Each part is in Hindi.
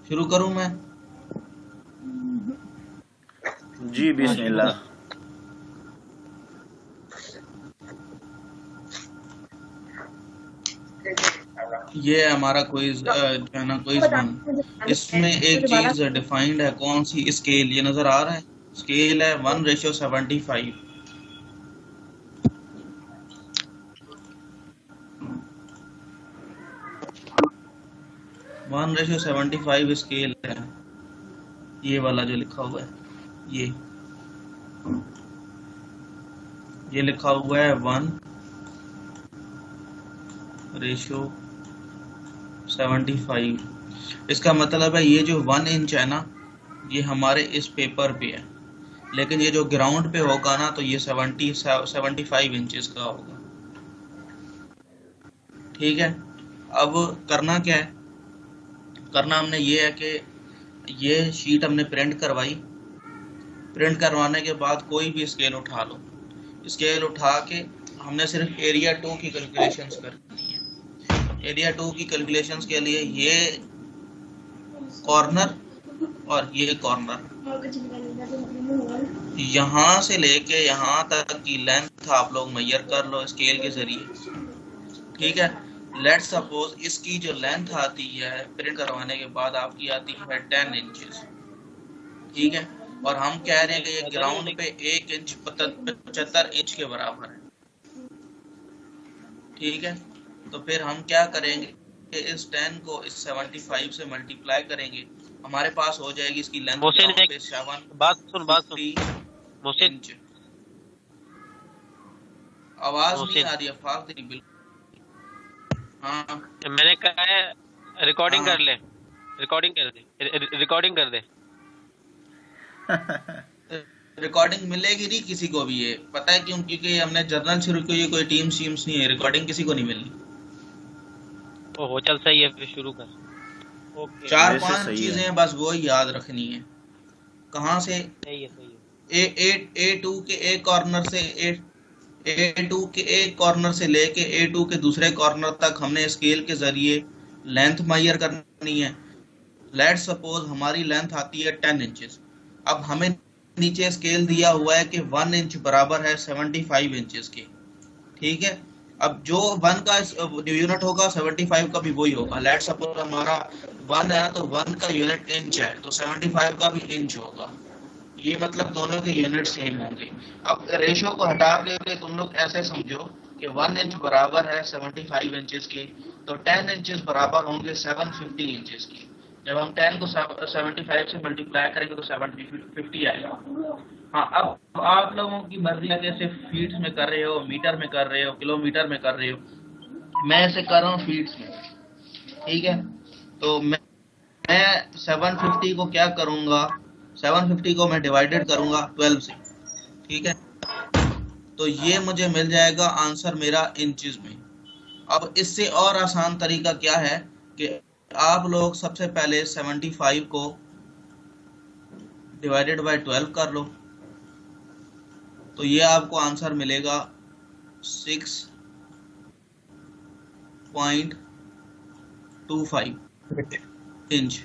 शुरू करूं मैं? जी हाँ शुरू बिस्मिल्लाह। कर। ये है हमारा क्विज, जो है ना, क्विज 1। इसमें एक चीज डिफाइंड है, कौन सी? स्केल। ये नजर आ रहा है, स्केल है 1:75। 1:75 स्केल है, ये वाला जो लिखा हुआ है, ये ये लिखा हुआ है 1:75। इसका मतलब है ये जो 1 इंच है ना, ये हमारे इस पेपर पे है, लेकिन ये जो ग्राउंड पे होगा ना, तो ये 75 इंचेस का होगा। ठीक है। अब करना क्या है? करना हमने ये है कि ये शीट हमने प्रिंट करवाई। प्रिंट करवाने के बाद कोई भी स्केल उठा लो। स्केल उठा के हमने सिर्फ एरिया 2 की कैलकुलेशंस करनी है। एरिया 2 की कैलकुलेशंस के लिए ये कॉर्नर और ये कॉर्नर, यहाँ से लेके यहाँ तक की लेंथ आप लोग मेजर कर लो स्केल के जरिए। ठीक है। लेट्स सपोज इसकी जो लेंथ आती है प्रिंट करवाने के बाद आपकी आती है 10 इंचेस। ठीक है। और हम कह रहे हैं कि ये ग्राउंड पे 1 इंच 75 इंच के बराबर है। ठीक है। तो फिर हम क्या करेंगे कि इस 10 को इस 75 से मल्टीप्लाई करेंगे, हमारे पास हो जाएगी इसकी लेंथ मोहसिन ग्राउंड एक पे बात सुन 750 मोहसिन इंच। आवाज नहीं मोहसिन आ रही है, फास्ट बिल्कुल। हाँ मैंने कहा है हाँ रिकॉर्डिंग कर हाँ। ले, रिकॉर्डिंग कर दे। रिकॉर्डिंग मिलेगी नहीं किसी को भी, ये पता है क्यों? क्योंकि हमने जर्नल शुरू की, कोई टीम शीम्स नहीं है, रिकॉर्डिंग किसी को नहीं मिलनी। ओहो चल सही है, फिर शुरू कर। ओके चार वैसे पांच सही है। चीजें बस वो ही याद रखनी है। कहाँ से? सही है। ए ए ए टू के एक कॉर्नर से ए टू के एक कॉर्नर से लेके ए टू के दूसरे कॉर्नर तक हमने स्केल के जरिए लेंथ मेजर करनी है। लेट सपोज हमारी लेंथ आती है 10 इंचेस। अब हमें नीचे स्केल दिया हुआ है कि 1 इंच बराबर है 75 इंचेस के। ठीक है। अब जो 1 का यूनिट होगा 75 का भी वही होगा। लेट सपोज हमारा 1 है तो 1 का यूनिट इंच है, तो 75 का भी इंच होगा। ये मतलब दोनों के यूनिट सेम होंगे। अब रेशियो को हटा के तुम लोग ऐसे समझो कि 1 इंच बराबर है 75 इंचेस के, तो 10 इंचेस बराबर होंगे 750 इंचेस के। जब हम 10 को 75 से मल्टीप्लाई करेंगे तो 750 आएगा। हाँ, अब आप लोगों की मर्जी है, जैसे फीट में कर रहे हो, मीटर में कर रहे हो, किलोमीटर में कर रहे हो। मैं ऐसे कर रहा हूँ फीट में। ठीक है। तो मैं 750 को क्या करूंगा, 750 को मैं डिवाइडेड करूंगा 12 से। ठीक है। तो ये मुझे मिल जाएगा आंसर मेरा इंचेस में। अब इससे और आसान तरीका क्या है कि आप लोग सबसे पहले 75 को डिवाइडेड बाय 12 कर लो, तो ये आपको आंसर मिलेगा 6.25 इंच।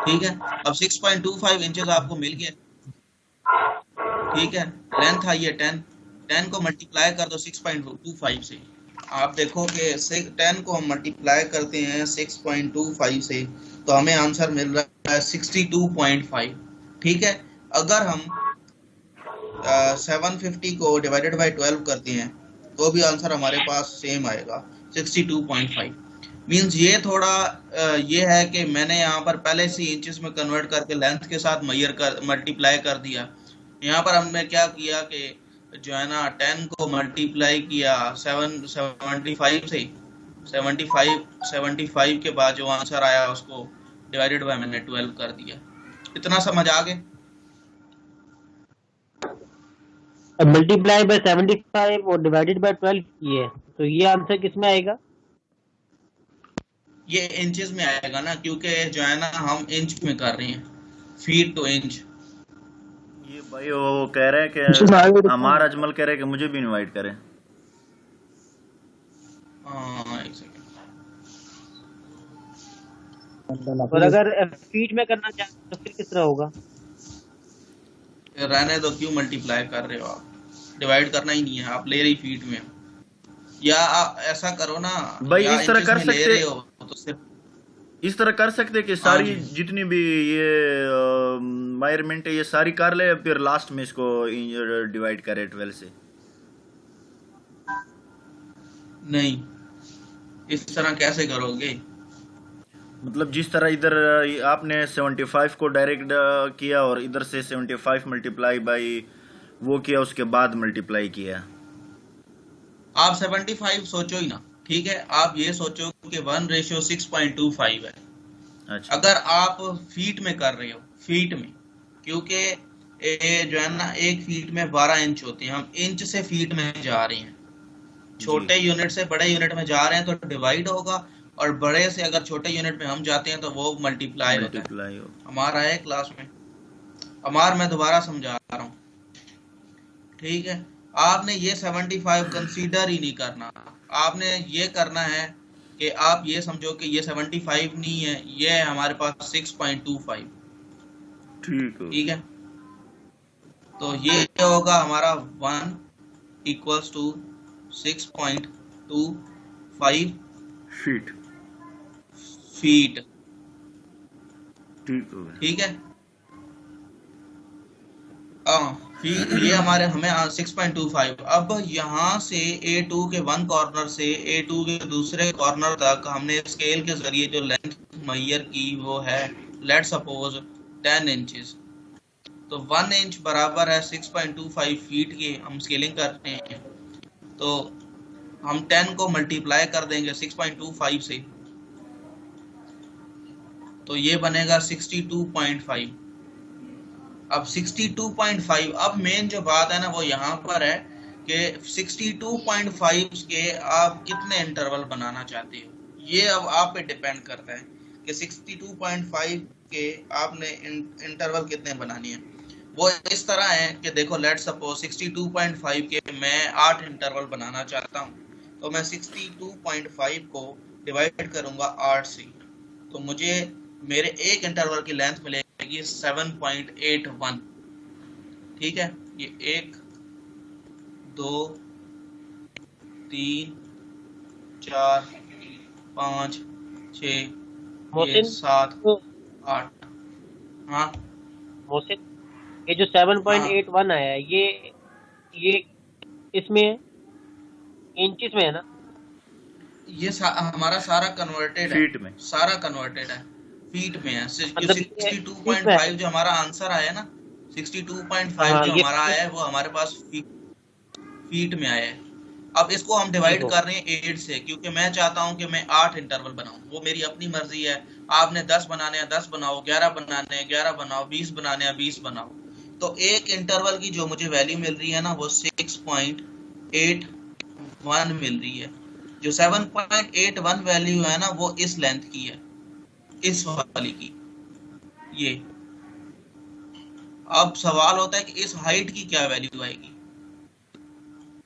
ठीक है। अब 6.25 इंचेस आपको मिल गया। ठीक है। लेंथ आई है 10। 10 को मल्टीप्लाई कर दो 6.25 से। आप देखो कि 10 को हम मल्टीप्लाई करते हैं 6.25 से, तो हमें आंसर मिल रहा है 62.5। ठीक है। अगर हम 750 को डिवाइडेड बाई 12 करते हैं तो भी आंसर हमारे पास सेम आएगा 62.5। मीन्स ये थोड़ा ये है कि मैंने यहाँ पर पहले से इंचेस में कन्वर्ट करके लेंथ के साथ मल्टीप्लाई कर दिया। यहाँ पर हमने क्या किया कि जो है ना 10 को मल्टीप्लाई किया 775 से। 75 के बाद जो आंसर आया उसको डिवाइडेड बाय मैंने 12 कर दिया। इतना समझ आ गए? अब मल्टीप्लाई बाय 75 और डिवाइडेड बाय 12 की है, तो ये आंसर किसमें आएगा? ये इंचेस में आएगा ना, क्योंकि जो है ना हम इंच में कर रहे हैं, फीट टू इंच। ये भाई वो कह रहे हैं कि अमार अजमल कह रहे हैं कि मुझे भी इनवाइट करें। हाँ एक सेकेंड। और अगर फीट में करना चाहे तो फिर किस तरह होगा? रहने दो, क्यों मल्टीप्लाई कर रहे हो आप? डिवाइड करना ही नहीं है, आप ले रही फीट में, या आप ऐसा करो ना, भाई या इस तरह इंचेस कर में ले सकते, रहे हो तो सिर्फ इस तरह कर सकते कि हाँ सारी जी। जितनी भी ये मेजरमेंट है ये सारी कर ले, फिर लास्ट में इसको डिवाइड करे 12 से। नहीं, इस तरह कैसे करोगे? मतलब जिस तरह इधर आपने 75 को डायरेक्ट किया और इधर से 75 मल्टीप्लाई बाई वो किया, उसके बाद मल्टीप्लाई किया। आप 75 सोचो ही ना, ठीक है, आप ये सोचो कि 1:6.25 है। अच्छा, अगर आप फीट में कर रहे हो, फीट में, क्योंकि जो है ना, एक फीट में 12 इंच होती है, हम इंच से फीट में जा रहे हैं, छोटे यूनिट से बड़े यूनिट में जा रहे हैं तो डिवाइड होगा, और बड़े से अगर छोटे यूनिट में हम जाते हैं तो वो मल्टीप्लाई होता है। मल्टीप्लाई हो। हमारा है क्लास में, हमारा मैं दोबारा समझा रहा हूँ, ठीक है। आपने ये 75 कंसीडर ही नहीं करना, आपने ये करना है कि आप ये समझो कि ये 75 नहीं है, ये है हमारे पास 6.25, ठीक है। तो ये होगा हमारा 1 = 6.25 फीट, ठीक है। ये हमारे हमें 6.25। अब यहाँ से A2 के वन कॉर्नर से A2 के दूसरे कॉर्नर तक हमने स्केल के जरिए जो लेंथ मेजर की वो है, लेट सपोज 10 इंचेस, तो 1 इंच बराबर है 6.25 फीट के। हम स्केलिंग करते हैं तो हम 10 को मल्टीप्लाई कर देंगे 6.25 से, तो ये बनेगा 62.5। अब 62.5, अब मेन जो बात है ना वो यहाँ पर है कि 62.5 के आप कितने इंटरवल बनाना चाहते हो, ये अब आप पे डिपेंड करता है कि 62.5 के आपने इंटरवल कितने बनानी है। वो इस तरह है कि देखो, लेट सपोज 62.5 के मैं 8 इंटरवल बनाना चाहता हूँ, तो मैं 62.5 को डिवाइड करूंगा 8 से, तो मुझे मेरे एक इंटरवल की लेंथ मिलेगी 7.81, ठीक है। ये 1 2 3 4 5 6 7 8। हाँ मोहसिन, ये जो 7.81 आया है, ये इसमें है, इंचेस में है ना? ये हमारा सारा कन्वर्टेड है, फीट में, सारा कन्वर्टेड है, फीट में है। मतलब 62.5 जो हमारा आंसर आया है ना, 62.5 जो हमारा आया है वो हमारे पास फीट में आया है। अब इसको हम डिवाइड कर रहे हैं 8 से, क्योंकि मैं चाहता हूं कि मैं 8 इंटरवल बनाऊं, वो मेरी अपनी मर्जी है। आपने 10 बनाने हैं 10 बनाओ, 11 बनाने हैं 11 बनाओ, 20 बनाने हैं 20 बनाओ। तो एक इंटरवल की जो मुझे वैल्यू मिल रही है ना वो 6.81 मिल रही है। जो 7.81 वैल्यू है ना वो इस लेंथ की है, इस वाली की ये। अब सवाल होता है कि इस हाइट की क्या वैल्यू आएगी।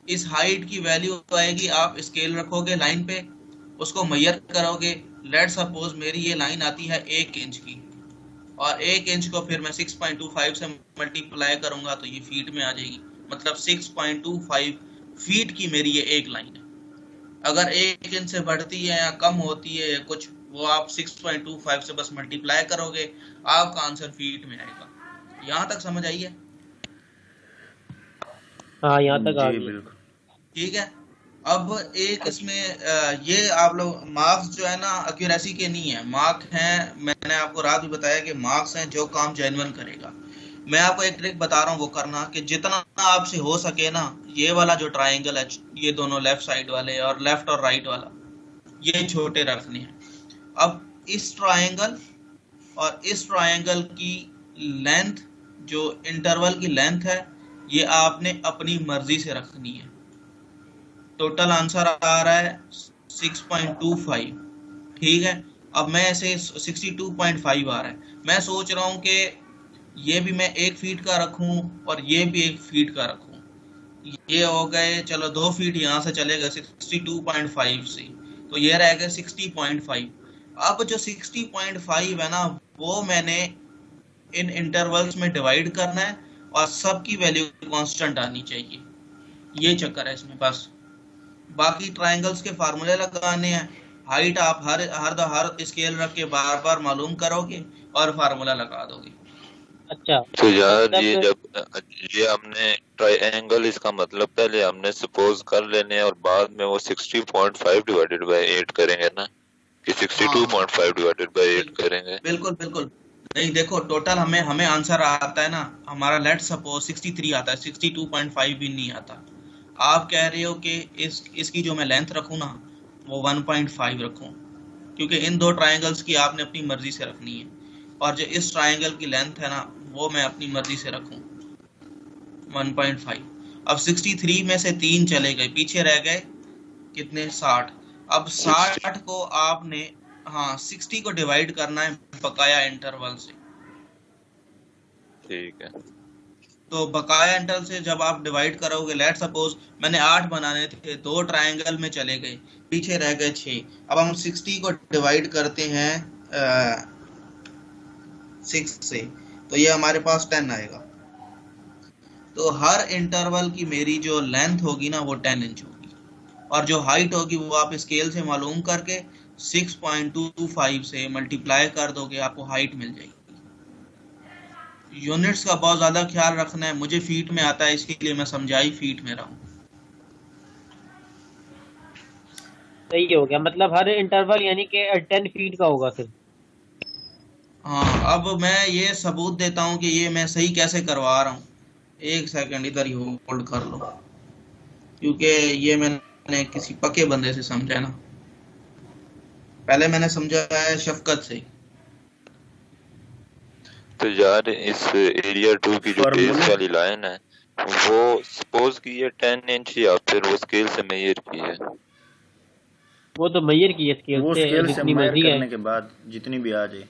इस हाइट की वैल्यू आएगी, आप स्केल रखोगे लाइन पे, उसको मेजर करोगे। लेट सपोज मेरी ये लाइन आती है 1 इंच की, और 1 इंच को फिर मैं 6.25 से मल्टीप्लाई करूंगा तो ये फीट में आ जाएगी। मतलब 6.25 फीट की मेरी ये एक लाइन है। अगर 1 इंच से बढ़ती है या कम होती है या कुछ, वो आप 6.25 से बस मल्टीप्लाई करोगे, आपका आंसर फीट में आएगा। यहाँ तक समझ आई है? हाँ, यहाँ तक आ गई। ठीक है। अब एक इसमें ये आप लोग मार्क्स जो है ना एक्यूरेसी के नहीं है, मार्क हैं, मैंने आपको रात भी बताया कि मार्क्स हैं जो काम जेन्युइन करेगा। मैं आपको एक ट्रिक बता रहा हूँ, वो करना कि जितना आपसे हो सके ना, ये वाला जो ट्राइंगल है, ये दोनों लेफ्ट साइड वाले और लेफ्ट और राइट वाला, ये छोटे रखने हैं। अब इस ट्राइंगल और इस ट्राइंगल की लेंथ, जो इंटरवल की लेंथ है, ये आपने अपनी मर्जी से रखनी है। टोटल आंसर आ रहा है 6.25, ठीक है। अब मैं ऐसे 62.5 आ रहा है, मैं सोच रहा हूँ कि ये भी मैं 1 फीट का रखूं और ये भी 1 फीट का रखूं। ये हो गए, चलो 2 फीट यहाँ से चलेगा 62.5 से, तो ये रह गए 60.5। अब जो 60.5 है ना, वो मैंने इन इंटरवल्स में डिवाइड करना है और सबकी वैल्यू कांस्टेंट आनी चाहिए। ये चक्कर है इसमें बस। बाकी ट्रायंगल्स के फार्मूले लगाने हैं। हाइट आप हर स्केल रख के बार बार मालूम करोगे और फार्मूला लगा दोगे। अच्छा, तो यार मतलब ये जब ये हमने ट्रायंगल, इसका मतलब पहले हमने सपोज कर लेने हैं और बाद में वो 60.5 डिवाइडेड बाय 8 करेंगे ना, कि 62.5 डिवाइडेड बाय 8 करेंगे। बिल्कुल बिल्कुल। नहीं देखो, टोटल हमें हमें आंसर आता है ना, हमारा लेट सपोज 63 आता है, 62.5 भी नहीं आता। आप कह रहे हो कि इसकी जो मैं लेंथ रखूँ ना, वो 1.5 रखूँ, क्योंकि इन दो ट्रायंगल्स की आपने अपनी मर्जी से रखनी है, और जो इस ट्रायंगल की लेंथ है ना, वो मैं अपनी मर्जी से रखूँ 1.5। अब 63 में से 3 चले गए, पीछे रह गए कितने, 60। अब 60 को आपने 60 को डिवाइड करना है बकाया इंटरवल से। ठीक है। तो बकाया इंटरवल से जब आप डिवाइड करोगे, लेट सपोज मैंने 8 बनाने थे, 2 ट्रायंगल में चले गए, पीछे रह गए 6। अब हम 60 को डिवाइड करते हैं 6 से, तो ये हमारे पास 10 आएगा। तो हर इंटरवल की मेरी जो लेंथ होगी ना, वो 10 इंच होगी, और जो हाइट होगी वो आप स्केल से मालूम करके 6.25 से मल्टीप्लाई कर दोगे, आपको हाइट मिल जाएगी। यूनिट्स का बहुत ज्यादा ख्याल रखना है। मुझे फीट में आता है, इसके लिए मैं समझाई फीट में रहा हूँ। सही हो गया, मतलब हर इंटरवल यानी कि 10 फीट का होगा फिर। हाँ, अब मैं ये सबूत देता हूँ कि ये मैं सही कैसे करवा रहा हूँ। एक सेकंड इधर ही होल्ड कर लो, क्योंकि ये मैंने किसी पक्के बंदे से समझा ना। पहले मैंने समझा है शफकत से। तो यार इस एरिया 2 की जो बेस फॉर्मूले वाली लाइन है, वो सपोज की ये 10 इंच या फिर वो स्केल से मेजर की है? वो तो मेजर की है स्केल वो से, स्केल से जितनी मायर मर्जी है। करने के बाद जितनी भी आ जाए।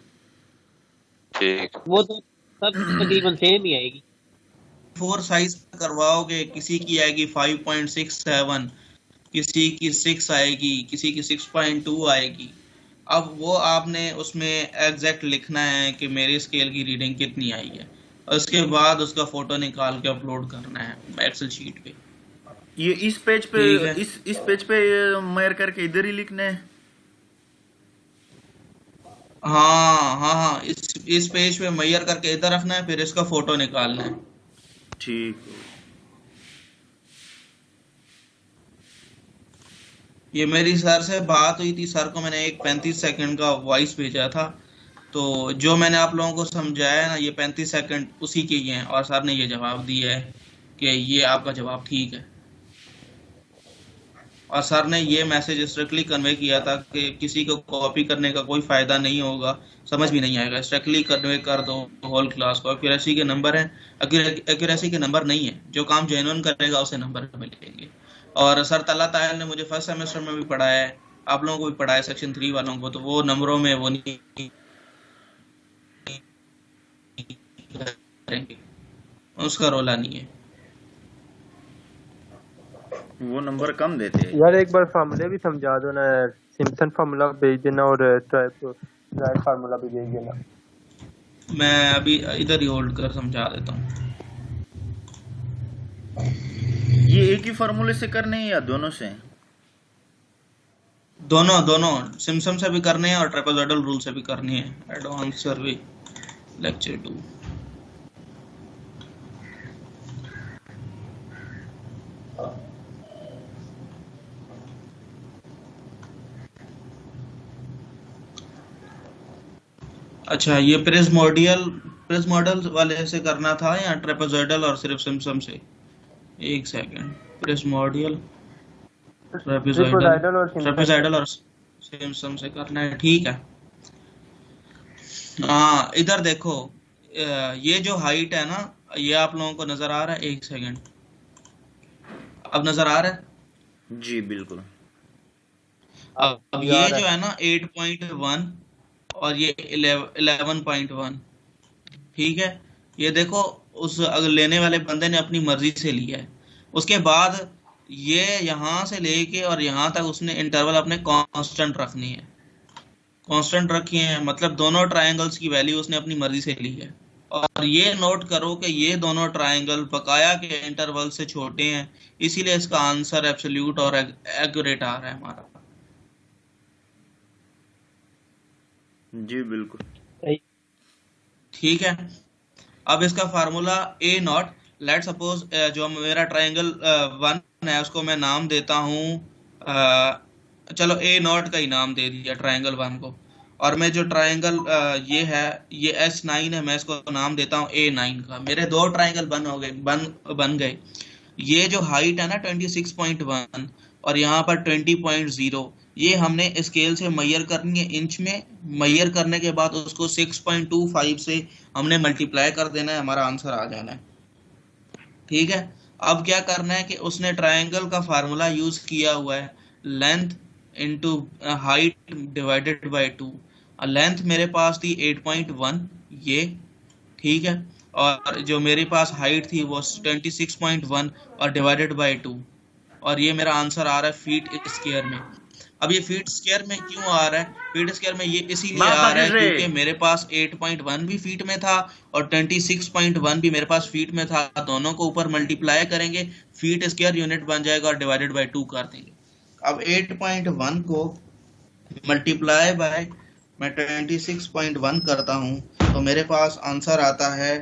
ठीक। वो तो सब तकरीबन सेम ही आएगी। 4 साइज करवाओगे, किसी की आएगी 5.67, किसी की 6 आएगी, किसी की 6.2 आएगी। अब वो आपने उसमें एग्जैक्ट लिखना है कि मेरे स्केल की रीडिंग कितनी आई है, और उसके बाद उसका फोटो निकाल के अपलोड करना है एक्सेल शीट पे। ये इस पेज पे, ठीक है। इस पेज पे मायर करके इधर ही लिखना है। हाँ, इस पेज पे मेजर करके इधर रखना है, फिर इसका फोटो निकालना है। ठीक। ये मेरी सर से बात हुई थी, सर को मैंने एक 35 सेकंड का वॉइस भेजा था, तो जो मैंने आप लोगों को समझाया है ना, ये 35 सेकंड उसी के ही हैं, और सर ने ये जवाब दिया है कि ये आपका जवाब ठीक है। और सर ने ये मैसेज स्ट्रिक्टली कन्वे किया था कि किसी को कॉपी करने का कोई फायदा नहीं होगा, समझ भी नहीं आएगा, स्ट्रिक्टली कन्वे कर दो होल क्लास को। एक्यूरेसी के नंबर है, एक्यूरेसी के नंबर नहीं है, जो काम जेन्युइन करेगा उसे नंबर मिलेंगे। और सर तल्ला तायल ने मुझे फर्स्ट सेमेस्टर में भी पढ़ाया है, आप लोगों को भी पढ़ाया, सेक्शन 3 वालों को, तो वो नंबरों में वो नहीं करेंगे, उसका रोला नहीं है। वो नंबर कम देते हैं। यार एक बार फार्मूले भी समझा दो ना, सिम्पसन फार्मूला भेज देना और ट्राइब फार्मूला भी भेज देना। मैं अभी इधर ही होल्ड कर समझा देता हूँ। ये एक ही फार्मूले से करने हैं या दोनों से? दोनों सिम्पसन से भी करने हैं और ट्रेपेजॉइडल रूल से भी करनी है। एडवांस सर्वे लेक्चर 2। अच्छा, ये प्रिज्मोइडल वाले से करना था या ट्रेपेजॉइडल और सिर्फ सिम्पसन से? एक सेकंड, प्रिज्मोइडल, ट्रेपेजॉइडल और सिम्पसन से करना है, ठीक है। हाँ, इधर देखो, ये जो हाइट है ना, ये आप लोगों को नजर आ रहा है? एक सेकंड, अब नजर आ रहा है? जी बिल्कुल। अब ये जो है ना 8.1 और ये 11.1, ठीक है। ये देखो, उस अगर लेने वाले बंदे ने अपनी मर्जी से लिया है, उसके बाद ये यहाँ से लेके और यहाँ तक उसने इंटरवल अपने कांस्टेंट रखनी है, कांस्टेंट रखी हैं, मतलब दोनों ट्रायंगल्स की वैल्यू उसने अपनी मर्जी से ली है। और ये नोट करो कि ये दोनों ट्रायंगल बकाया के इंटरवल से छोटे हैं, इसीलिए इसका आंसर एब्सोल्यूट और एक्यूरेट आ रहा है हमारा। जी बिल्कुल सही। ठीक है, अब इसका formula A not, let suppose जो मेरा ट्रायंगल 1 है उसको मैं नाम देता हूँ, चलो ए नॉट का ही नाम दे दिया ट्रायंगल 1 को। और मैं जो ट्रायंगल ये है, ये S9 है, मैं इसको नाम देता हूँ A9 का। मेरे दो ट्रायंगल बन गए। ये जो हाइट है ना 26.1 और यहाँ पर 20.0, ये हमने स्केल से मैयर करनी है इंच में। मैयर करने के बाद उसको 6.25 से हमने मल्टीप्लाई कर देना है, हमारा आंसर आ जाना है। ठीक है, अब क्या करना है कि उसने ट्रायंगल का फार्मूला यूज किया हुआ है, length into height divided by 2। Length मेरे पास थी 8.1 ये, ठीक है, और जो मेरे पास हाइट थी वो 26.1 और डिवाइडेड बाय 2, और ये मेरा आंसर आ रहा है फीट स्क्वायर में। अब ये फीट स्क्वायर में क्यों आ रहा है? फीट स्क्वायर में ये इसीलिए आ रहा है क्योंकि मेरे पास 8.1 भी फीट में था और 26.1 भी मेरे पास फीट में था। दोनों को ऊपर मल्टीप्लाई करेंगे, फीट स्क्वायर यूनिट बन जाएगा और डिवाइडेड बाय 2 कर देंगे। अब 8.1 को मल्टीप्लाई बाय मैं 26.1 करता हूँ तो मेरे पास आंसर आता है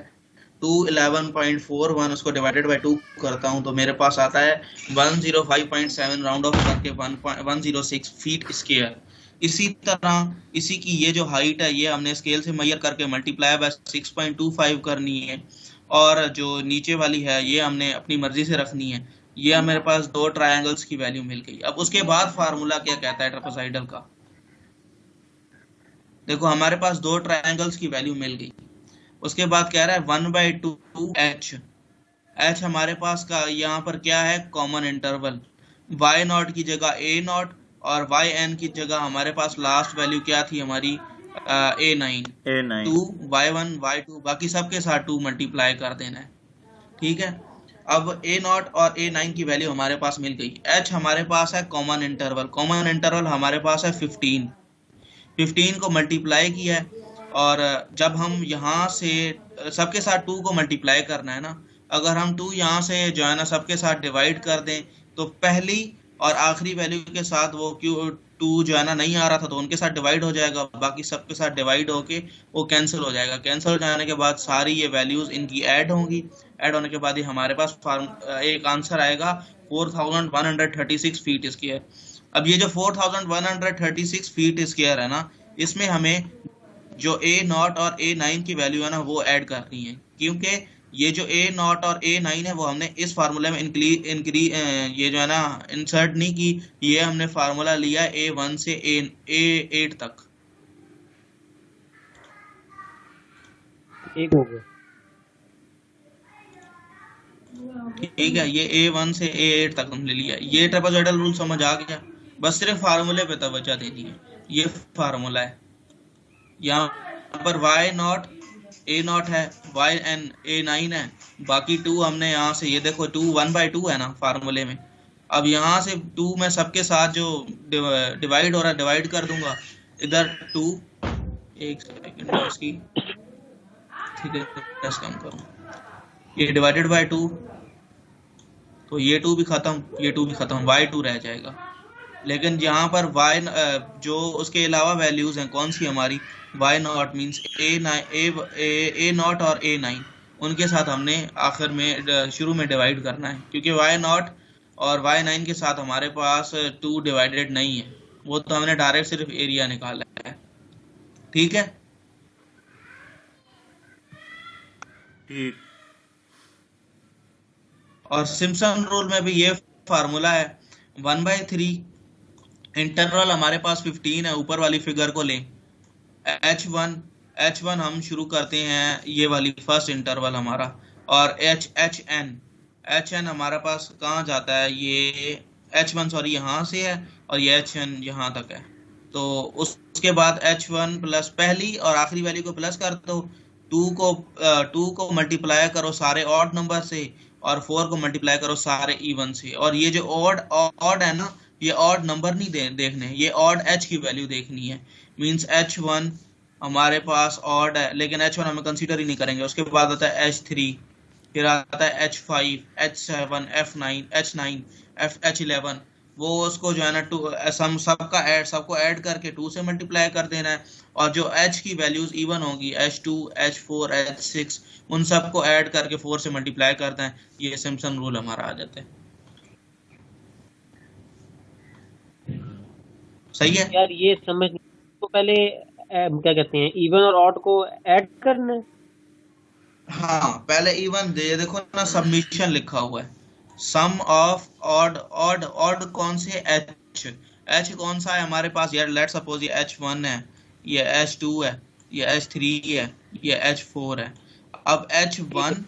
211.41। उसको डिवाइडेड बाय 2 करता हूँ तो मेरे पास आता है 105.7, राउंड ऑफ करके 106 फीट स्क्वायर। इसी तरह इसी की ये जो हाइट है ये हमने स्केल से मेजर करके मल्टीप्लाई बाय 6.25 करनी है, और जो नीचे वाली है ये हमने अपनी मर्जी से रखनी है। ये मेरे पास दो ट्रायंगल्स की वैल्यू मिल गई। अब उसके बाद फार्मूला क्या कहता है ट्रापेजॉइडल का? देखो हमारे पास दो ट्रायंगल्स की वैल्यू मिल गई। उसके बाद कह रहा है 1/2 h हमारे पास का यहाँ पर क्या है? Common interval. y0 की जगह a0 और yn की जगह हमारे पास लास्ट वैल्यू क्या थी हमारी? a9। 2 y1 y2 बाकी सबके साथ 2 मल्टीप्लाई कर देना है। ठीक है, अब a0 और a9 की वैल्यू हमारे पास मिल गई। h हमारे पास है कॉमन इंटरवल। कॉमन इंटरवल हमारे पास है 15 को मल्टीप्लाई किया है, और जब हम यहाँ से सबके साथ 2 को मल्टीप्लाई करना है ना, अगर हम 2 यहाँ से जो है ना सबके साथ डिवाइड कर दें तो पहली और आखिरी वैल्यू के साथ वो 2 जो है ना नहीं आ रहा था तो उनके साथ डिवाइड हो जाएगा, बाकी सबके साथ डिवाइड होके वो कैंसिल हो जाएगा। कैंसिल हो जाने के बाद सारी ये वैल्यूज इनकी ऐड होंगी। ऐड होने के बाद ही हमारे पास एक आंसर आएगा 4136 फीट स्क्वायर। अब ये जो 4136 फीट स्क्वायर है ना, इसमें हमें जो a0 और a9 की वैल्यू है ना वो ऐड करनी है, क्योंकि ये जो a0 और a9 है वो हमने इस फार्मूले में ये जो है ना इंसर्ट नहीं की। ये हमने फार्मूला लिया a1 से a8 तक। एक हो गया। ठीक है, ये a1 से a8 तक हमने लिया। ये ट्रेपेजॉइडल रूल समझ आ गया? बस सिर्फ फार्मूले पे तवज्जो देनी है। ये फार्मूला है, यहाँ पर y0 a0 है, yn a9 है, बाकी 2 हमने यहाँ से, ये देखो 2 1/2 है ना फार्मूले में। अब यहाँ से 2 में सबके साथ जो डिवाइड हो रहा है डिवाइड कर दूंगा। इधर 2, एक सेकंड इसकी, ठीक है प्लस कम करूँ, ये डिवाइडेड बाय 2 तो ये 2 भी खत्म, ये 2 भी खत्म, y2 रह जाएगा। लेकिन यहाँ पर y जो उसके अलावा वैल्यूज हैं कौन सी हमारी? y0 मीन्स a0 और a9, उनके साथ हमने आखिर में शुरू में डिवाइड करना है, क्योंकि y0 और y9 के साथ हमारे पास 2 डिवाइडेड नहीं है, वो तो हमने डायरेक्ट सिर्फ एरिया निकाला है। ठीक है, ठीक। और सिम्पसन रूल में भी ये फार्मूला है 1/3। इंटरवल हमारे पास 15 है, ऊपर वाली फिगर को लें h1 हम शुरू करते हैं, ये वाली फर्स्ट इंटरवल हमारा, और hn हमारा पास कहाँ जाता है? ये h1 सॉरी यहाँ से है और ये hn यहाँ तक है। तो उसके बाद h1 प्लस पहली और आखिरी वैल्यू को प्लस कर दो, 2 को मल्टीप्लाई करो सारे ऑड नंबर से, और 4 को मल्टीप्लाई करो सारे इवन से। और ये जो ऑड है ना, ये ऑड नंबर नहीं देखने, ये ऑड h की वैल्यू देखनी है। मींस H1 हमारे पास ऑड है, लेकिन H1 हमें कंसीडर ही नहीं करेंगे। उसके बाद आता है H3, फिर आता है H5, H7, F9, H9, H11। वो उसको जो है ना टू सम सबको ऐड करके 2 से मल्टीप्लाई कर देना है, और जो H की वैल्यूज इवन होगी H2, H4, H6 उन सबको ऐड करके 4 से मल्टीप्लाई करते हैं। ये सिम्पसन रूल हमारा आ जाता है। सही है? यार ये समझ तो पहले क्या कहते हैं, इवन और ऑड को ऐड करना है। हाँ, पहले इवन दे देखो ना, सबमिशन लिखा हुआ है, सम ऑफ ऑड। ऑड ऑड कौन से? एच कौन सा है हमारे पास यार? लेट सपोज ये H1 है, ये H2 है, ये H3 है, ये H4 है। अब H1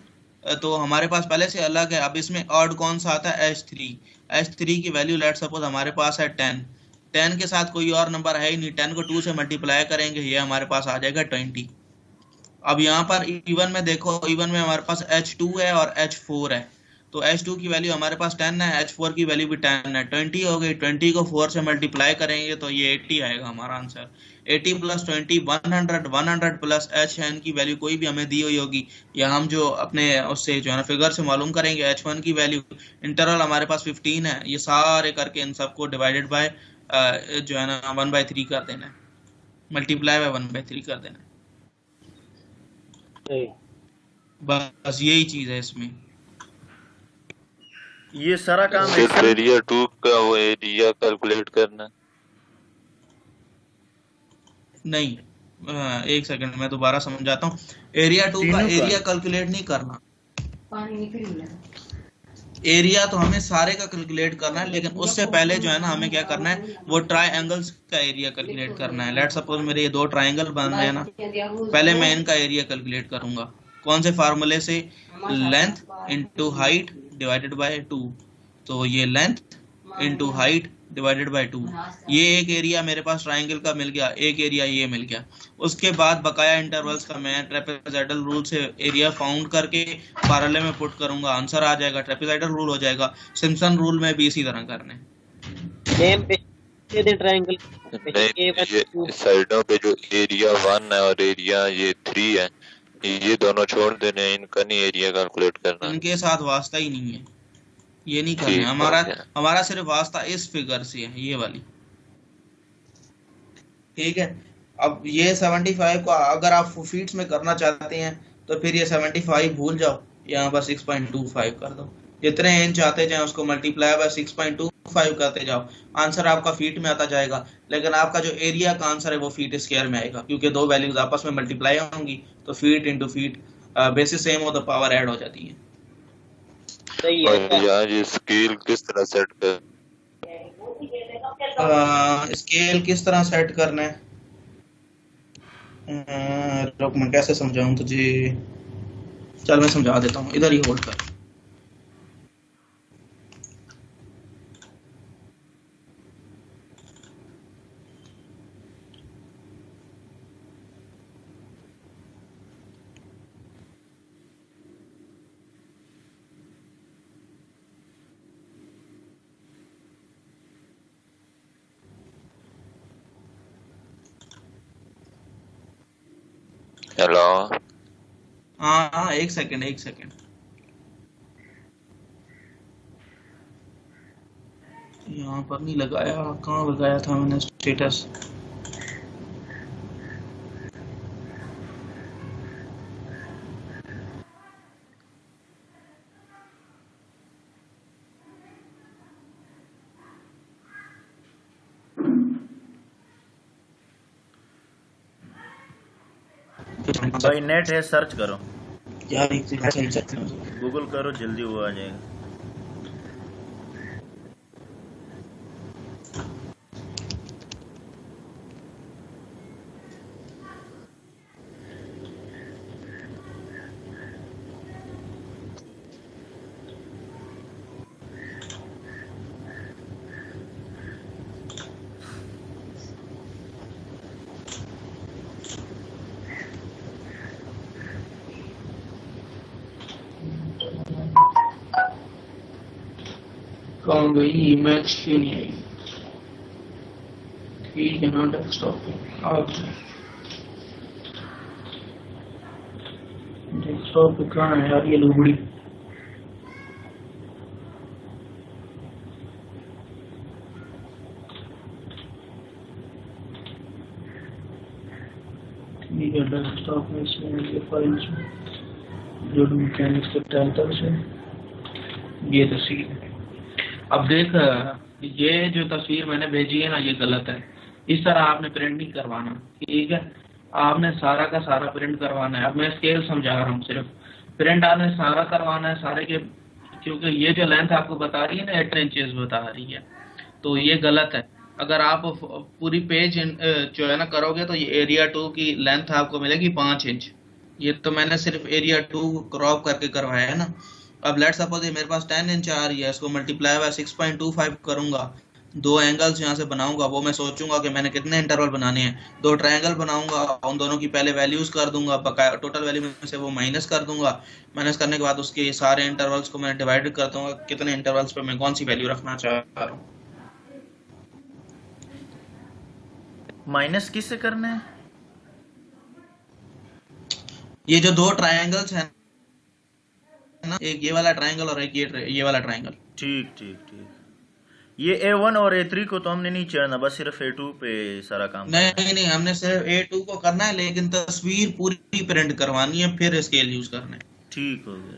तो हमारे पास पहले से अलग है। अब इसमें ऑड कौन सा आता है? H3। H3 की वैल्यू लेट सपोज हमारे पास है 10। 10 के साथ कोई और नंबर है ही नहीं, 10 को 2 से मल्टीप्लाई करेंगे, ये हमारे पास आ जाएगा 20। अब यहाँ पर इवन में देखो, इवन में हमारे पास H2 है और H4 है, तो H2 की वैल्यू हमारे पास 10 है, H4 की वैल्यू भी 10 है, 20 हो गई। 20 को 4 से मल्टीप्लाई करेंगे तो ये 80 आएगा हमारा आंसर। 80 प्लस 20 100, 100 प्लस HN की वैल्यू कोई भी हमें दी हुई होगी, या हम जो अपने उससे जो है ना फिगर से मालूम करेंगे। H1 की वैल्यू इंटरवल हमारे पास 15 है, ये सारे करके इन सबको डिवाइडेड बाय जो है ना 1/3 कर देना है, मल्टीप्लाई बाय 1/3 कर देना है। बस यही चीज है इसमें। ये सारा काम सिर्फ एक्सेल एरिया 2 का वो एरिया कैलकुलेट करना। नहीं, एक सेकंड मैं दोबारा समझाता हूँ। एरिया 2 का तीनों का? एरिया कैलकुलेट नहीं करना, एरिया तो हमें सारे का कैलकुलेट करना है, लेकिन उससे पहले जो है ना हमें क्या करना है, वो ट्राइंगल्स का एरिया कैलकुलेट करना है। लेट सपोज मेरे ये 2 ट्राइंगल बन रहे हैं ना, पहले मैं इनका एरिया कैलकुलेट करूंगा। कौन से फार्मूले से? Length into height divided by 2। तो ये length into height divided by 2, ये एक एरिया मेरे पास ट्राइंगल का मिल गया, एक एरिया ये मिल गया। उसके बाद बकाया इंटरवल्स का मैं ट्रेपेजॉइडल रूल से एरिया फाउंड करके पैरेलल में पुट करूंगा, आंसर आ जाएगा, ट्रेपेजॉइडल रूल हो जाएगा। सिम्पसन रूल में भी इसी तरह करना है। नेम पे दे ट्रायंगल नहीं, ये साइडों पे जो एरिया 1 है और एरिया ये 3 है, ये दोनों छोड़ देने, इनका नहीं एरिया कैलकुलेट करना। इनके साथ वास्ता ही नहीं है, ये नहीं करना ठीक है है, हमारा। ओके। हमारा सिर्फ वास्ता इस फिगर से है, ये वाली। ठीक है। अब ये 75 को अगर आप फीट्स में करना चाहते हैं तो फिर ये 75 भूल जाओ, यहाँ पर 6.25 कर दो। जितने इंच आते जाए उसको मल्टीप्लाई बाय 6.25 करते जाओ, आंसर आपका फीट में आता जाएगा। लेकिन आपका जो एरिया का आंसर है वो फीट स्क्वायर में आएगा, क्योंकि दो वैल्यूज आपस में मल्टीप्लाई होंगी, तो feet into feet basis same हो तो पावर ऐड हो जाती है। सही और है। यार ये स्केल किस तरह सेट कर? स्केल किस तरह सेट करना है? रुक मैं कैसे समझाऊं तुझे, चल मैं समझा देता हूँ, इधर ही होल्ड कर। हेलो, हाँ, एक सेकंड। यहाँ पर नहीं लगाया, कहाँ लगाया था मैंने स्टेटस? भाई नेट है, सर्च करो, यार एक सेकंड। गूगल करो, जल्दी वो आ जाएगा। कहाँ गई इमेज? क्यों नहीं आई? ठीक है ना, डेस्कटॉप डेस्कटॉप पे कहाँ है यार ये लोबड़ी? ठीक है, डेस्कटॉप में इसमें ये फाइल जो मैकेनिक्स के टाइटल से ये तस्वीर है। अब देख, ये जो तस्वीर मैंने भेजी है ना, ये गलत है। इस तरह आपने प्रिंट नहीं करवाना, ठीक है? आपने सारा का सारा प्रिंट करवाना है। अब मैं स्केल समझा रहा हूँ, सिर्फ प्रिंट आपने सारा करवाना है सारे के, क्योंकि ये जो लेंथ आपको बता रही है ना 8 इंचेस बता रही है, तो ये गलत है। अगर आप पूरी पेज जो है ना करोगे तो ये एरिया 2 की लेंथ आपको मिलेगी 5 इंच। ये तो मैंने सिर्फ एरिया 2 क्रॉप करके करवाया है ना। अब लेट्स सपोज ये मेरे पास 10 इंच आ रही है, इसको मल्टीप्लाई बाय 6.25 करूंगा, दो एंगल्स यहाँ से बनाऊंगा, वो मैं सोचूंगा कि मैंने कितने इंटरवल बनाने हैं, दो ट्रायंगल बनाऊंगा, उन दोनों की पहले वैल्यूज कर दूंगा, बकाया टोटल वैल्यू में से वो माइनस कर दूंगा। माइनस करने के बाद उसके सारे इंटरवल्स को मैं डिवाइड कर दूंगा, कितने इंटरवल्स पे मैं कौन सी वैल्यू रखना चाह रहा हूँ। माइनस किससे करना है? ये जो दो ट्रायंगल्स है ना, एक ये वाला ट्रायंगल और एक ये वाला ट्रायंगल। ठीक ठीक ठीक। ये A1 और A3 को तो हमने नहीं चढ़ना, बस सिर्फ A2 पे सारा काम करना है। नहीं, हमने सिर्फ A2 को करना है, लेकिन तस्वीर पूरी प्रिंट करवानी है, फिर स्केल यूज करना है। ठीक हो गया,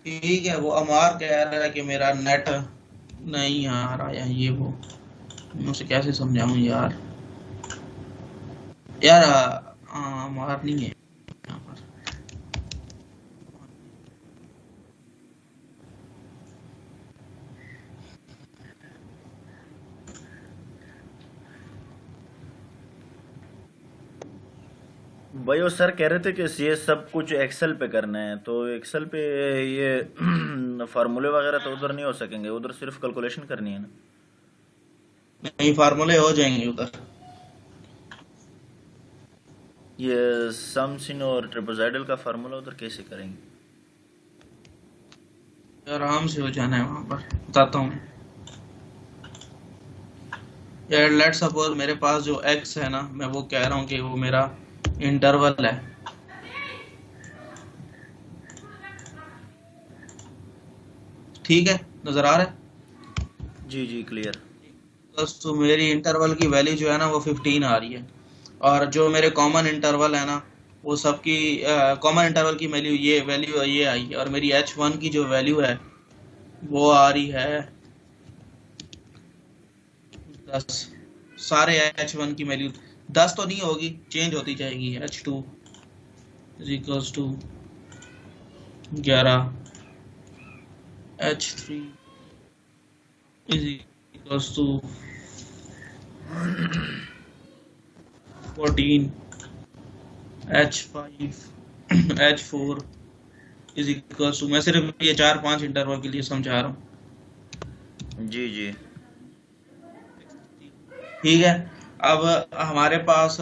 ठीक। है। वो अमार कह रहा है कि मेरा नेट नहीं आ रहा है, ये वो मैं उसे कैसे समझाऊं यार। अमार नहीं है यहाँ पर। भाई वो सर कह रहे थे कि ये सब कुछ एक्सेल पे करना है, तो एक्सेल पे ये फार्मूले वगैरह तो उधर नहीं हो सकेंगे, उधर सिर्फ कैलकुलेशन करनी है ना। नहीं, फार्मूले हो जाएंगे उधर। ये समसिन और ट्रिपल का फार्मूला उधर कैसे करेंगे? आराम से हो जाना है वहां पर, बताता हूँ यार। लेट्स सपोज मेरे पास जो x है ना, मैं वो कह रहा हूँ कि वो मेरा इंटरवल है। ठीक है, नजर आ रहा है? जी जी, क्लियर। तो मेरी इंटरवल की वैल्यू जो है ना वो 15 आ रही है, और जो मेरे कॉमन इंटरवल है ना वो सबकी कॉमन इंटरवल की वैल्यू ये आई है, और मेरी h1 की जो वैल्यू है वो आ रही है 10। सारे h1 की वैल्यू 10 तो नहीं होगी, चेंज होती जाएगी। h2 equals to 11, h3 equals to 14, h5 h4 is equals to, मैं सिर्फ ये 4-5 इंटरवल के लिए समझा रहा हूँ। जी जी, ठीक है। अब हमारे पास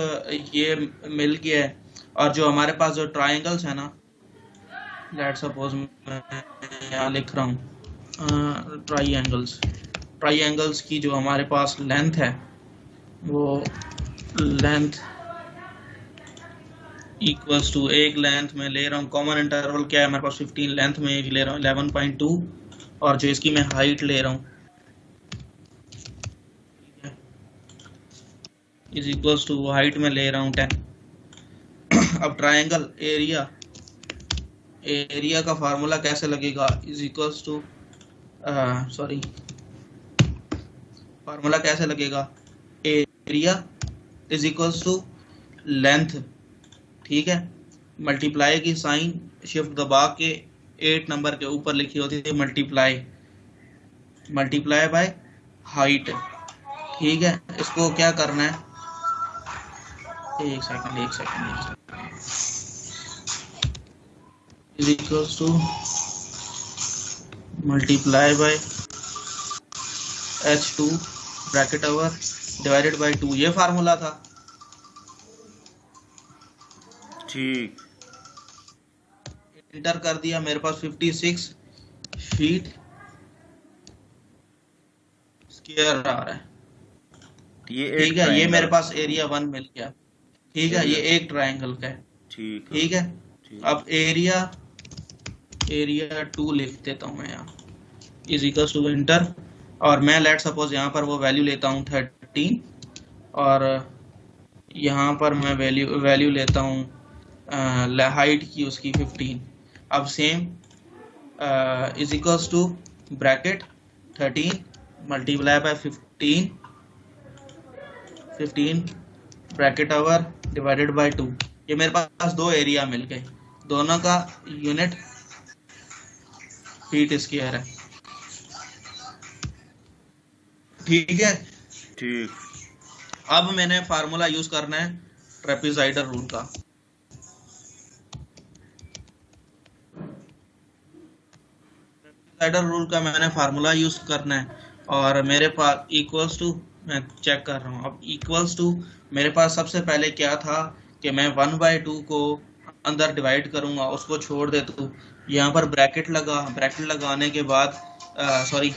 ये मिल गया है, और जो हमारे पास जो ट्रायंगल्स है ना, लेट्स सपोज मैं यहाँ लिख रहा हूँ ट्रायंगल्स की जो हमारे पास लेंथ है, वो लेंथ इक्वल्स टू, एक लेंथ में ले रहा हूँ, कॉमन इंटरवल क्या है हमारे पास 15, लेंथ में एक ले रहा हूँ 11.2, और जो इसकी मैं हाइट ले रहा हूँ इज इक्वल्स टू, हाइट में ले रहा हूँ 10। अब ट्रायंगल एरिया का फार्मूला कैसे लगेगा, इज इक्वल्स टू फार्मूला कैसे लगेगा, area is equals to length, ठीक है, मल्टीप्लाई की साइन शिफ्ट दबा के 8 नंबर के ऊपर लिखी होती थी, मल्टीप्लाई बाय हाइट। ठीक है, इसको क्या करना है, एक second is equals to multiply by h2 bracket over divided by 2, ये फार्मूला था। ठीक। इंटर कर दिया, मेरे पास 56 फीट स्क्वायर आ रहा है। ये एक ठीक है, ये मेरे ट्रायंगल। पास एरिया 1 मिल गया। ठीक है, ठीक ये है। एक ट्रायंगल का है। ठीक है। ठीक है, ठीक। अब एरिया 2 लिख देता हूँ मैं यहाँ, इज इक्वल्स टू इंटर, और मैं लेट सपोज यहाँ पर वो वैल्यू लेता हूँ 13, और यहाँ पर मैं वैल्यू लेता हूँ हाइट की उसकी 15। अब same is equals to bracket 13 multiply by 15 bracket over divided by 2। ये मेरे पास दो एरिया मिल गए, दोनों का यूनिट फीट स्क्वायर है। ठीक है, ठीक। अब मैंने फार्मूला यूज करना है ट्रेपेजॉइडल रूल का। ट्रेपेजॉइडल रूल का मैंने फार्मूला यूज करना है, और मेरे पास इक्वल्स टू, मैं चेक कर रहा हूँ अब, इक्वल्स टू मेरे पास सबसे पहले क्या था कि मैं 1/2 को अंदर डिवाइड करूंगा, उसको छोड़ देता हूँ, यहाँ पर ब्रैकेट लगाने के बाद सॉरी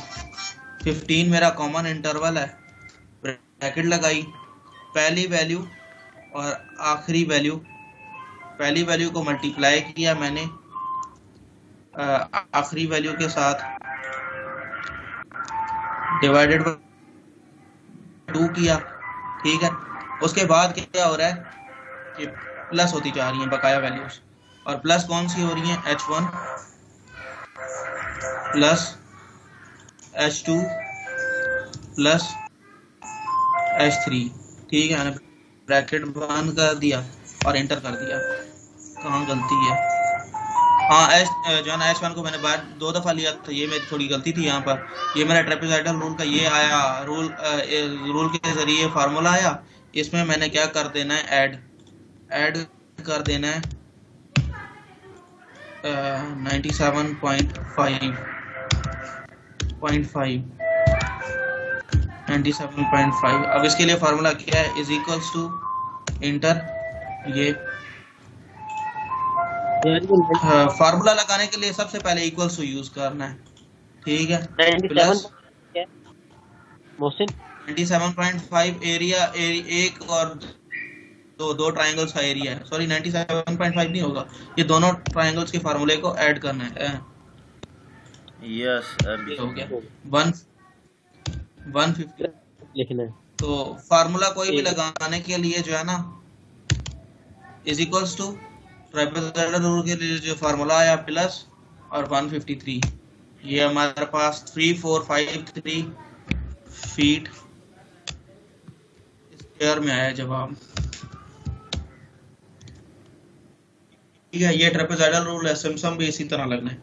15 मेरा कॉमन इंटरवल है, ब्रैकेट लगाई, पहली वैल्यू और आखिरी वैल्यू, पहली वैल्यू को मल्टीप्लाई किया मैंने आखिरी वैल्यू के साथ, डिवाइडेड बाय 2 किया। ठीक है, उसके बाद क्या हो रहा है कि प्लस होती जा रही हैं बकाया वैल्यूज, और प्लस कौन सी हो रही हैं, h1 plus h2 plus h3। ठीक है, मैंने ब्रैकेट बंद कर दिया और एंटर कर दिया। कहाँ गलती है, हाँ जो है ना h1 को मैंने बार 2 दफा लिया था, ये मेरी थोड़ी गलती थी यहाँ पर। ये मेरा ट्रेपेजॉइडल रूल का ये आया, रूल के जरिए फार्मूला आया, इसमें मैंने क्या कर देना है, ऐड कर देना है 97.5। अब इसके लिए फार्मूला क्या है, इज इक्वल्स टू इंटर, ये फार्मूला लगाने के लिए सबसे पहले इक्वल्स टू यूज करना है। ठीक है, 97 क्या मोहसिन, 97.5 एरिया, एक और दो ट्रायंगल्स का एरिया है। सॉरी 97.5 नहीं होगा, ये दोनों ट्रायंगल्स के फार्मूले को ऐड करना है। यस, ये हो गया 150 लिखना है। तो फार्मूला कोई भी लगाने के लिए जो है ना, is equals to trapezoidal rule के लिए जो फार्मूला आया प्लस और 153, ये हमारे पास 3453 फीट स्क्वायर में आया जवाब। ठीक है, ये ट्रेपेजॉइडल रूल है, सिम्पसन भी इसी तरह लगना है।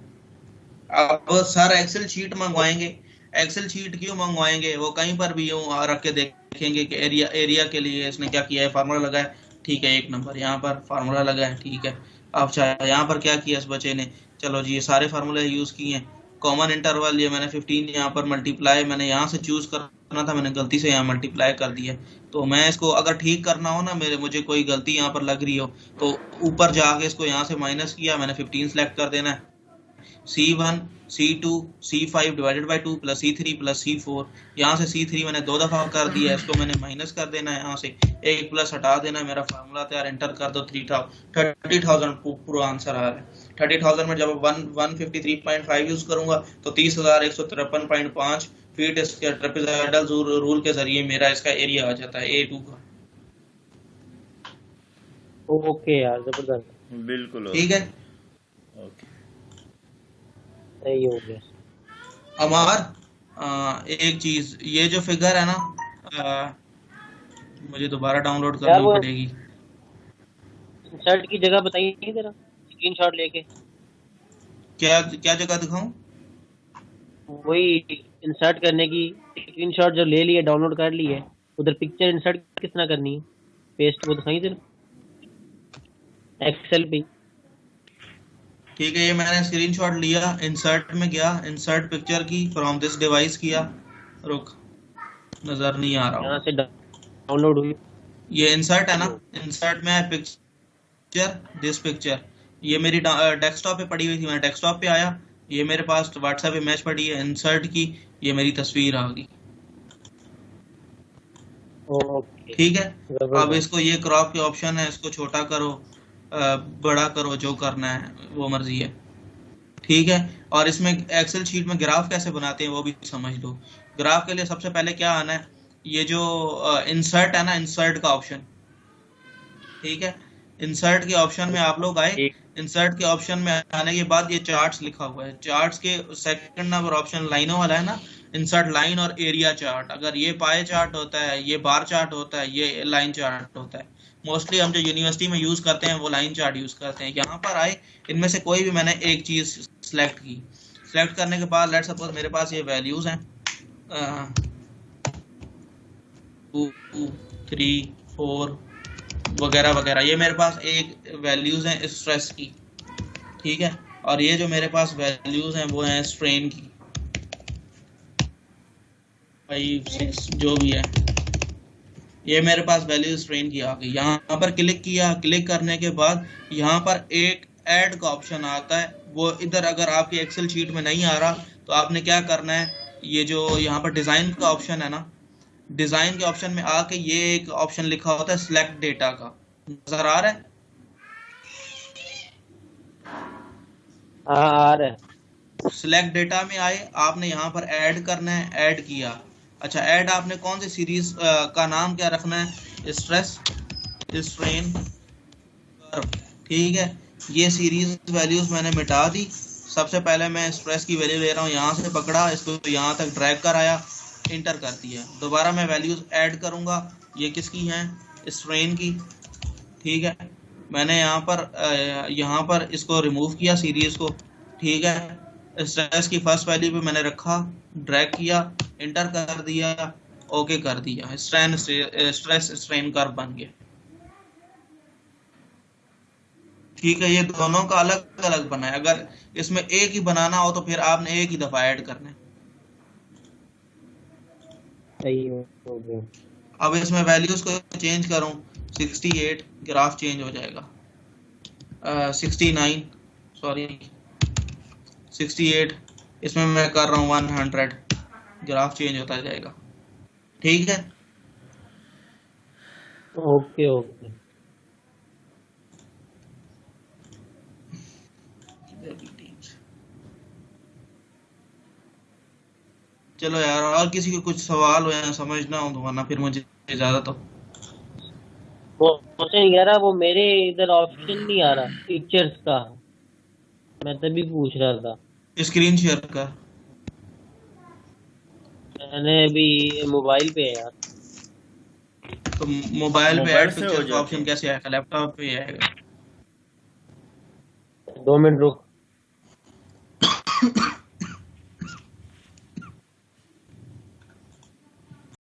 अब सर एक्सेल शीट मंगवाएंगे, एक्सेल शीट क्यों मंगवाएंगे, वो कहीं पर भी यूं रख के देखेंगे कि एरिया के लिए इसने क्या किया है, फार्मूला लगा है, ठीक है 1 नंबर, यहाँ पर फार्मूला लगा है, ठीक है। अब यहाँ पर क्या किया इस बच्चे ने, चलो जी ये सारे फार्मूले यूज किए हैं, कॉमन इंटरवल ये मैंने 15 यहाँ पर मल्टीप्लाई, मैंने यहाँ से चूज करना था, मैंने गलती से यहाँ मल्टीप्लाई कर दिया। तो मैं इसको अगर ठीक करना हो ना, मुझे कोई गलती यहाँ पर लग रही हो, तो ऊपर जाके इसको यहाँ से माइनस किया, मैंने 15 सेलेक्ट कर देना है, C1 C2 C5 divided by 2 plus C3 plus C4, यहाँ से C3 मैंने 2 दफा कर दिया, इसको मैंने माइनस कर देना है, यहाँ से एक प्लस हटा देना है, मेरा फार्मूला तैयार, एंटर कर दो, 30,000 पूरा आंसर आ रहा है। 30,000 में जब 153.5 यूज करूंगा तो 30,153.5 फीट इसके ट्रेपेजॉइडल रूल के जरिए मेरा इसका एरिया आ जाता है A2 का। ओके यार, जबरदस्त, बिल्कुल ठीक है, ओके। सही हो गया। अमार एक चीज, ये जो फिगर है ना, मुझे दोबारा डाउनलोड करनी पड़ेगी। इंसर्ट की जगह बताइए जरा, स्क्रीनशॉट लेके। क्या जगह दिखाऊं? वही इंसर्ट करने की स्क्रीनशॉट जो ले लिए, डाउनलोड कर ली है, उधर पिक्चर इंसर्ट किस तरह करनी है, पेस्ट, वो दिखाइए जरा एक्सेल पे। ठीक है, ये मैंने स्क्रीनशॉट लिया, इंसर्ट में गया, इंसर्ट पिक्चर की फ्रॉम दिस डिवाइस किया, रुक नजर नहीं आ रहा, यहाँ से डाउनलोड हुई, ये इंसर्ट है ना, इंसर्ट में है पिक्चर, दिस पिक्चर, ये मेरी डेस्कटॉप पे पड़ी हुई थी, मैंने डेस्कटॉप पे आया, ये मेरे पास व्हाट्सएप पे मैच पड़ी है, इंसर्ट की, ये मेरी तस्वीर आ गई। ओके ठीक है। अब जबरदस्त। इसको ये क्रॉप के ऑप्शन है, इसको छोटा करो, बड़ा करो, जो करना है वो मर्जी है। ठीक है। और इसमें एक्सेल शीट में ग्राफ कैसे बनाते हैं वो भी समझ लो। ग्राफ के लिए सबसे पहले क्या आना है, ये जो इंसर्ट है ना, इंसर्ट का ऑप्शन। ठीक है। इंसर्ट के ऑप्शन में आप लोग आए। ठीक। इंसर्ट के ऑप्शन में आने के बाद ये चार्ट्स लिखा हुआ है, चार्ट्स के सेकंड नंबर ऑप्शन लाइनों वाला है ना, इंसर्ट लाइन और एरिया चार्ट। अगर ये पाए चार्ट होता है, ये बार चार्ट होता है, ये लाइन चार्ट होता है। मोस्टली हम जो यूनिवर्सिटी में यूज करते हैं वो लाइन चार्ट यूज करते हैं। यहाँ पर आए, इनमें से कोई भी मैंने एक चीज सिलेक्ट की। सिलेक्ट करने के बाद लेट्स सपोज मेरे पास ये वैल्यूज हैं 2, 3, 4 वगैरह वगैरह, ये मेरे पास एक वैल्यूज हैं स्ट्रेस की। ठीक है। और ये जो मेरे पास वैल्यूज हैं वो हैं स्ट्रेन की, 5, 6 जो भी है, ये मेरे पास वैल्यू स्ट्रेन की आ गई। यहाँ पर क्लिक किया, क्लिक करने के बाद यहाँ पर एक ऐड का ऑप्शन आता है, वो इधर अगर आपकी एक्सेल शीट में नहीं आ रहा तो आपने क्या करना है, ये जो यहाँ पर डिजाइन का ऑप्शन है ना, डिजाइन के ऑप्शन में आके ये एक ऑप्शन लिखा होता है सिलेक्ट डेटा का, नजर आ रहा है? हाँ आ रहा है। सिलेक्ट डेटा में आए, आपने यहाँ पर ऐड करना है, ऐड किया। अच्छा, ऐड आपने कौन सी सीरीज का नाम क्या रखना है, स्ट्रेस स्ट्रेन कर्व। ठीक है। ये सीरीज वैल्यूज मैंने मिटा दी। सबसे पहले मैं स्ट्रेस की वैल्यू ले रहा हूँ, यहाँ से पकड़ा, इसको यहाँ तक ड्रैग कराया, इंटर कर दिया। दोबारा मैं वैल्यूज ऐड करूंगा, ये किसकी हैं, स्ट्रेन की। ठीक है। मैंने यहाँ पर इसको रिमूव किया सीरीज को। ठीक है। स्ट्रेस की फर्स्ट वैल्यू पे मैंने रखा, ड्रैग किया, इंटर कर दिया, ओके कर दिया, स्ट्रेस स्ट्रेन कर्व बन गया। ठीक है। ये दोनों का अलग अलग बना है। अगर इसमें एक ही बनाना हो तो फिर आपने एक ही दफा ऐड करना है। सही हो गया। अब इसमें वैल्यूज को चेंज करूं, 68, ग्राफ चेंज हो जाएगा। 69, सॉरी 68, इसमें मैं कर रहा हूँ 100, ग्राफ चेंज होता जाएगा। ठीक है। Okay okay. चलो यार, और किसी को कुछ सवाल हो या समझना हो तो, वरना फिर मुझे इजाजत हो। वो मुझे कह रहा, वो मेरे इधर ऑप्शन नहीं आ रहा पिक्चर्स का, मैं तभी पूछ रहा था। स्क्रीन शेयर का मैंने अभी मोबाइल पे है यार। तो मोबाइल पे ऐड से हो पिक्चर का जाती ऑप्शन कैसे आएगा, लैपटॉप पे आएगा? 2 मिनट रुक।